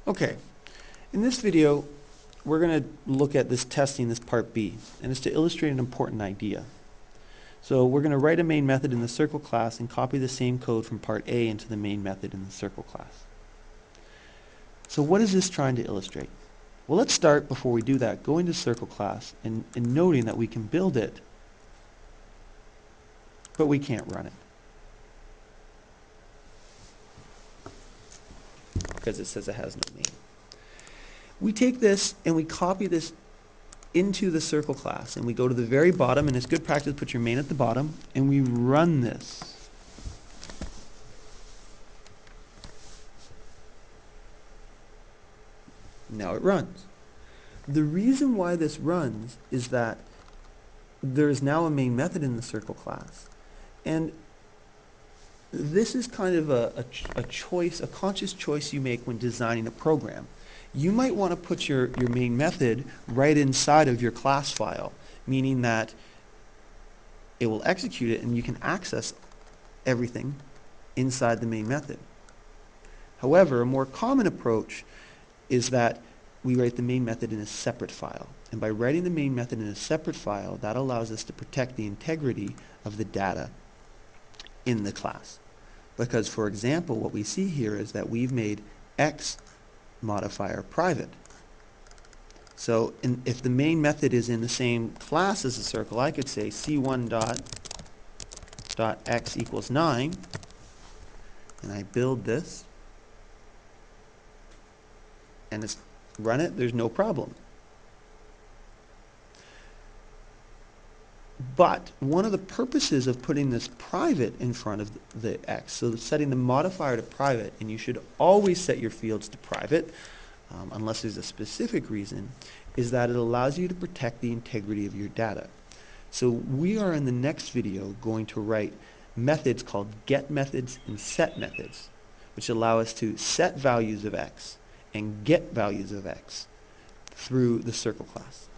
Okay, in this video, we're going to look at this testing, this part B, and it's to illustrate an important idea. So we're going to write a main method in the circle class and copy the same code from part A into the main method in the circle class. So what is this trying to illustrate? Well, let's start, before we do that, going to circle class and noting that we can build it, but we can't run it, because it says it has no main. We take this and we copy this into the circle class, and we go to the very bottom, and it's good practice to put your main at the bottom, and we run this. Now it runs. The reason why this runs is that there is now a main method in the circle class, and this is kind of a choice, a conscious choice you make when designing a program. You might want to put your main method right inside of your class file, meaning that it will execute it and you can access everything inside the main method. However, a more common approach is that we write the main method in a separate file. And by writing the main method in a separate file, that allows us to protect the integrity of the data in the class. Because, for example, what we see here is that we've made X modifier private. So if the main method is in the same class as the circle, I could say c1 dot x equals 9, and I build this, and it's run it, there's no problem. But one of the purposes of putting this private in front of the x, so setting the modifier to private, and you should always set your fields to private, unless there's a specific reason, is that it allows you to protect the integrity of your data. So we are, in the next video, going to write methods called get methods and set methods, which allow us to set values of x and get values of x through the circle class.